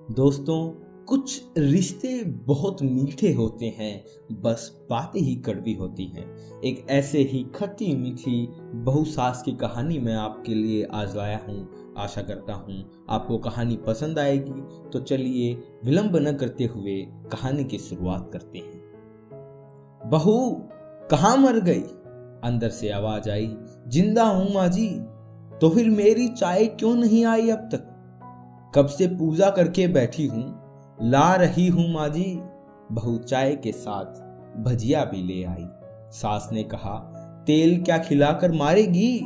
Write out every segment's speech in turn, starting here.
दोस्तों, कुछ रिश्ते बहुत मीठे होते हैं, बस बातें ही कड़वी होती हैं। एक ऐसे ही खट्टी मीठी बहू सास की कहानी मैं आपके लिए आज लाया हूँ। आशा करता हूँ आपको कहानी पसंद आएगी। तो चलिए विलंब न करते हुए कहानी की शुरुआत करते हैं। बहू कहाँ मर गई? अंदर से आवाज आई। जिंदा हूँ माँ जी। तो फिर मेरी चाय क्यों नहीं आई अब तक? कब से पूजा करके बैठी हूँ, ला रही हूँ माँ जी। बहू चाय के साथ भजिया भी ले आई। सास ने कहा, तेल क्या खिलाकर मारेगी?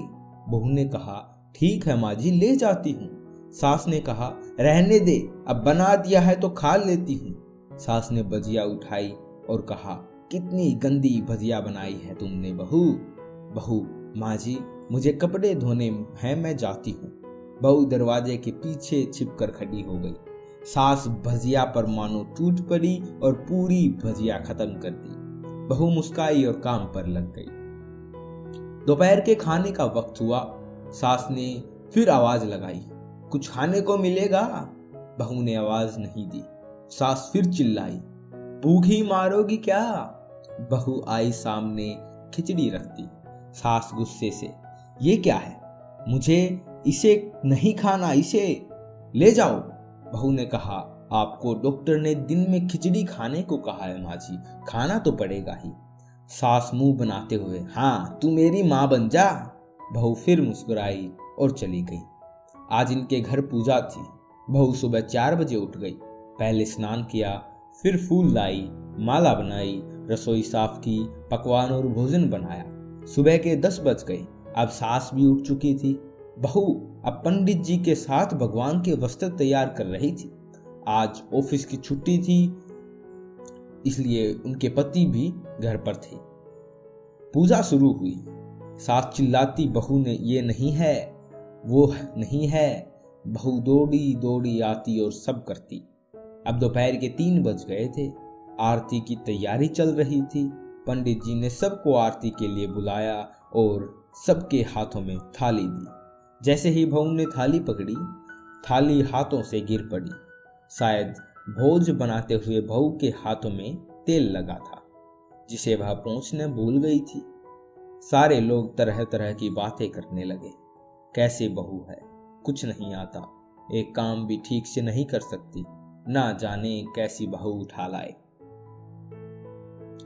बहू ने कहा, ठीक है माँ जी, ले जाती हूँ। सास ने कहा, रहने दे, अब बना दिया है तो खा लेती हूँ। सास ने भजिया उठाई और कहा, कितनी गंदी भजिया बनाई है तुमने बहू। बहू, माँ जी मुझे कपड़े धोने हैं, मैं जाती हूँ। बहू दरवाजे के पीछे छिपकर खड़ी हो गई। सास भजिया पर मानो टूट पड़ी और पूरी भजिया खत्म कर दी। बहू मुस्काई और काम पर लग गई। दोपहर के खाने का वक्त हुआ। सास ने फिर आवाज लगाई, कुछ खाने को मिलेगा? बहू ने आवाज नहीं दी। सास फिर चिल्लाई, भूख ही मारोगी क्या? बहू आई सामने खिचड़ी रखती। सास गुस्से से, ये क्या है? मुझे इसे नहीं खाना, इसे ले जाओ। बहू ने कहा, आपको डॉक्टर ने दिन में खिचड़ी खाने को कहा है माँ जी, खाना तो पड़ेगा ही। सास मुंह बनाते हुए, हाँ तू मेरी माँ बन जा। बहू फिर मुस्कुराई और चली गई। आज इनके घर पूजा थी। बहू सुबह 4 बजे उठ गई। पहले स्नान किया, फिर फूल लाई, माला बनाई, रसोई साफ की, पकवान और भोजन बनाया। सुबह के 10 बज गए। अब सास भी उठ चुकी थी। बहू अब पंडित जी के साथ भगवान के वस्त्र तैयार कर रही थी। आज ऑफिस की छुट्टी थी, इसलिए उनके पति भी घर पर थे। पूजा शुरू हुई। सास चिल्लाती, बहू ने ये नहीं है, वो नहीं है। बहू दौड़ी दौड़ी आती और सब करती। अब दोपहर के 3 बज गए थे। आरती की तैयारी चल रही थी। पंडित जी ने सबको आरती के लिए बुलाया और सबके हाथों में थाली दी। जैसे ही बहू ने थाली पकड़ी, थाली हाथों से गिर पड़ी। शायद भोज बनाते हुए बहू के हाथों में तेल लगा था, जिसे वह पोंछने भूल गई थी। सारे लोग तरह तरह की बातें करने लगे। कैसे बहू है, कुछ नहीं आता, एक काम भी ठीक से नहीं कर सकती, ना जाने कैसी बहू उठा लाए।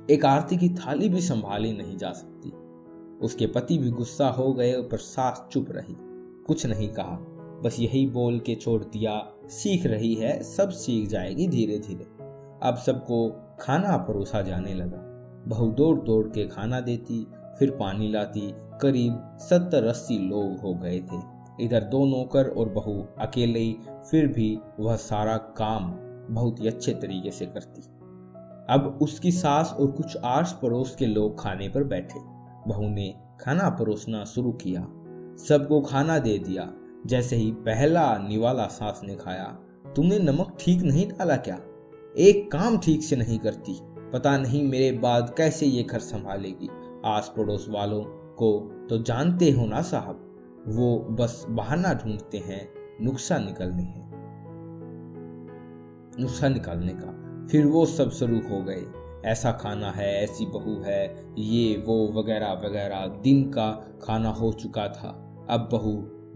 एक आरती की थाली भी संभाली नहीं जा सकती। उसके पति भी गुस्सा हो गए, पर सास चुप रही, कुछ नहीं कहा, बस यही बोल के छोड़ दिया, सीख रही है, सब सीख जाएगी धीरे धीरे। अब सबको खाना परोसा जाने लगा। बहू दौड़ दौड़ के खाना देती, फिर पानी लाती। करीब 70-80 लोग हो गए थे। इधर 2 नौकर और बहू अकेले ही, फिर भी वह सारा काम बहुत ही अच्छे तरीके से करती। अब उसकी सास और कुछ आस पड़ोस के लोग खाने पर बैठे। बहू ने खाना परोसना शुरू किया, सबको खाना दे दिया। जैसे ही पहला निवाला सास ने खाया, तुमने नमक ठीक नहीं डाला क्या? एक काम ठीक से नहीं करती, पता नहीं मेरे बाद कैसे ये घर संभालेगी। आस पड़ोस वालों को तो जानते हो ना साहब, वो बस बहाना ढूंढते हैं नुक्सा निकालने का। फिर वो सब शुरू हो गए, ऐसा खाना है, ऐसी बहू है, ये वो वगैरह वगैरह। दिन का खाना हो चुका था। अब बहू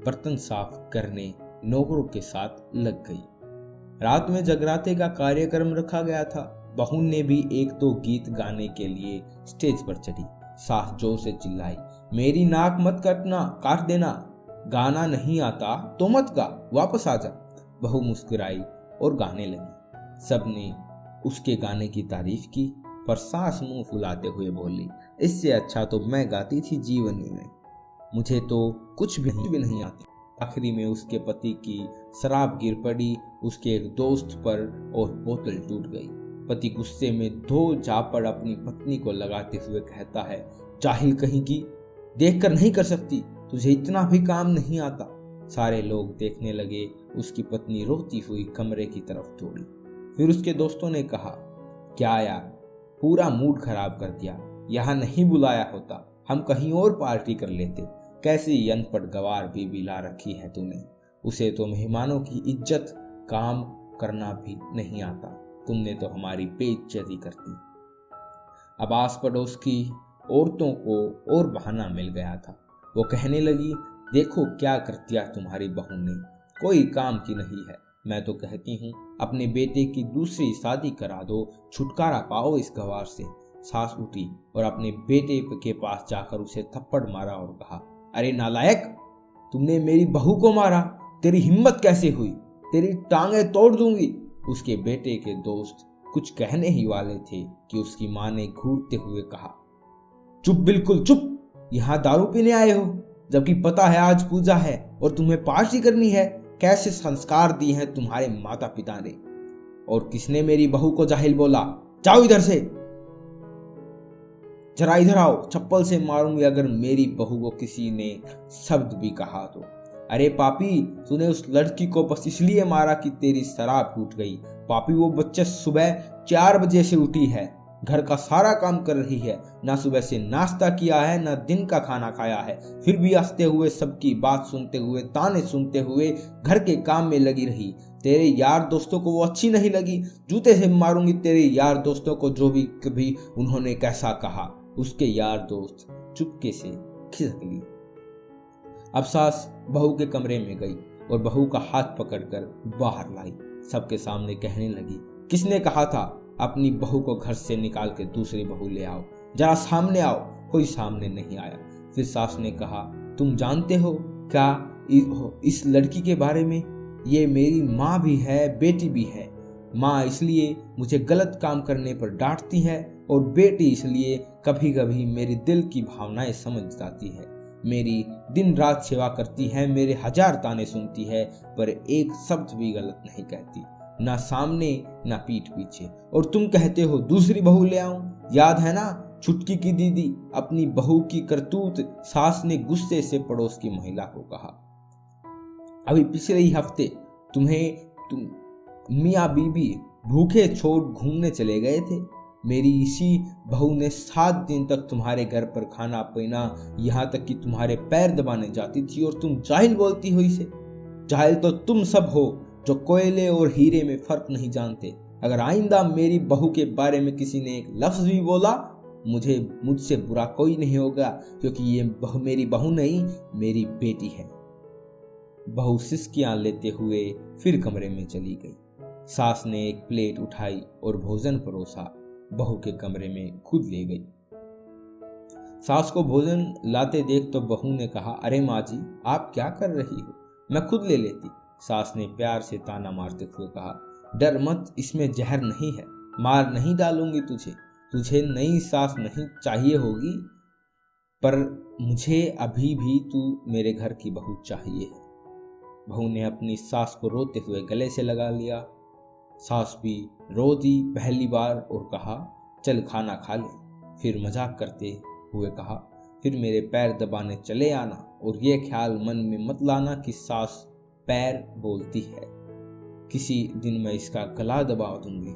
बर्तन साफ करने नौकरों के साथ लग गई। रात में जगराते का कार्यक्रम रखा गया था। बहू ने भी 1-2 गीत गाने के लिए स्टेज पर चढ़ी। सास जोर से चिल्लाई, मेरी नाक मत काट देना, गाना नहीं आता तो मत गा, वापस आ जा। बहू मुस्कुराई और गाने लगी। सबने उसके गाने की तारीफ की, पर सास मुंह फुलाते हुए बोली, इससे अच्छा तो मैं गाती थी जीवनी में, मुझे तो कुछ भी नहीं आती। आखिरी में उसके पति की शराब गिर पड़ी उसके एक दोस्त पर और बोतल टूट गई। पति गुस्से में 2 झापड़ अपनी पत्नी को लगाते हुए कहता है, जाहिल कहीं की, देखकर नहीं कर सकती, तुझे इतना भी काम नहीं आता। सारे लोग देखने लगे। उसकी पत्नी रोती हुई कमरे की तरफ दौड़ी। फिर उसके दोस्तों ने कहा, क्या यार, पूरा मूड खराब कर दिया, यहाँ नहीं बुलाया होता, हम कहीं और पार्टी कर लेते। कैसी अनपढ़ गवार बीवी ला रखी है तूने, उसे तो मेहमानों की इज्जत काम करना भी नहीं आता, तुमने तो हमारी बेइज्जती कर दी। अब आस पड़ोस की औरतों को और बहाना मिल गया था। वो कहने लगी, देखो क्या कर दिया तुम्हारी बहू ने, कोई काम की नहीं है। मैं तो कहती हूँ अपने बेटे की दूसरी शादी करा दो, छुटकारा पाओ इस गवार से। सास उठी और अपने बेटे के पास जाकर उसे थप्पड़ मारा और कहा, अरे नालायक, तुमने मेरी बहू को मारा, तेरी हिम्मत कैसे हुई, तेरी टांगें तोड़ दूंगी। उसके बेटे के दोस्त कुछ कहने ही वाले थे कि उसकी माँ ने घूरते हुए कहा, चुप, बिल्कुल चुप, यहाँ दारू पीने आए हो, जबकि पता है आज पूजा है और तुम्हें पार्टी करनी है। कैसे संस्कार दिए हैं तुम्हारे माता पिता ने। और किसने मेरी बहू को जाहिल बोला, जाओ इधर से, जरा इधर आओ, चप्पल से मारूंगी अगर मेरी बहू को किसी ने शब्द भी कहा तो। अरे पापी, तूने उस लड़की को बस इसलिए मारा कि तेरी शराब टूट गई। पापी, वो बच्चे सुबह 4 बजे से उठी है, घर का सारा काम कर रही है, ना सुबह से नाश्ता किया है ना दिन का खाना खाया है, फिर भी हंसते हुए सबकी बात सुनते हुए ताने सुनते हुए घर के काम में लगी रही। तेरे यार दोस्तों को वो अच्छी नहीं लगी, जूते से मारूंगी तेरे यार दोस्तों को जो भी कभी उन्होंने कैसा कहा। उसके यार दोस्त चुपके से खिसक ली। अब सास बहू के कमरे में गई और बहू का हाथ पकड़कर बाहर लाई। सबके सामने कहने लगी, किसने कहा था अपनी बहू को घर से निकाल के दूसरी बहू ले आओ, जरा सामने आओ। कोई सामने नहीं आया। फिर सास ने कहा, तुम जानते हो क्या इस लड़की के बारे में, ये मेरी माँ भी है बेटी भी है। माँ इसलिए मुझे गलत काम करने पर डांटती है और बेटी इसलिए कभी कभी मेरी दिल की भावनाएं समझ जाती है। मेरी दिन रात सेवा करती है, मेरे 1000 ताने सुनती है, पर एक शब्द भी गलत नहीं कहती, ना सामने ना पीठ पीछे। और तुम कहते हो दूसरी बहू ले आऊं, याद है ना छुटकी की दीदी, अपनी बहू की करतूत। सास ने गुस्से से पड़ोस की महिला को कहा, अभी पिछले ही हफ्ते तुम मियाँ बीबी भूखे छोड़ घूमने चले गए थे। मेरी इसी बहू ने 7 दिन तक तुम्हारे घर पर खाना पीना, यहाँ तक कि तुम्हारे पैर दबाने जाती थी, और तुम जाहिल बोलती हो इसे। जाहिल तो तुम सब हो जो कोयले और हीरे में फर्क नहीं जानते। अगर आइंदा मेरी बहू के बारे में किसी ने एक लफ्ज भी बोला, मुझसे बुरा कोई नहीं होगा, क्योंकि ये मेरी बहू नहीं, मेरी बेटी है। बहू सिसकियां लेते हुए फिर कमरे में चली गई। सास ने एक प्लेट उठाई और भोजन परोसा, बहू के कमरे में खुद ले गई। सास को भोजन लाते देख तो बहू ने कहा, अरे माँ जी, आप क्या कर रही हो, मैं खुद ले लेती। सास ने प्यार से ताना मारते हुए कहा, डर मत, इसमें जहर नहीं है, मार नहीं डालूंगी तुझे नई सास नहीं चाहिए होगी, पर मुझे अभी भी तू मेरे घर की बहू चाहिए है। बहू ने अपनी सास को रोते हुए गले से लगा लिया। सास भी रो दी पहली बार और कहा, चल खाना खा ले। फिर मजाक करते हुए कहा, फिर मेरे पैर दबाने चले आना, और ये ख्याल मन में मत लाना कि सास पैर बोलती है, किसी दिन मैं इसका गला दबा दूंगी।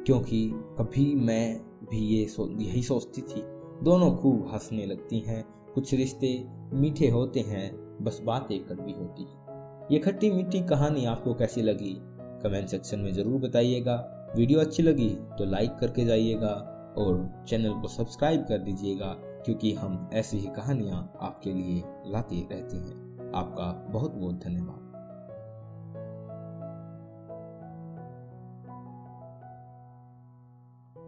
क्योंकि कभी मैं भी यही सोचती थी। दोनों खूब हंसने लगती हैं। कुछ रिश्ते मीठे होते हैं, बस बातें कड़वी होती हैं। ये खट्टी मीठी कहानी आपको कैसी लगी कमेंट सेक्शन में ज़रूर बताइएगा। वीडियो अच्छी लगी तो लाइक करके जाइएगा और चैनल को सब्सक्राइब कर दीजिएगा, क्योंकि हम ऐसी ही कहानियाँ आपके लिए लाते रहते हैं। आपका बहुत बहुत धन्यवाद।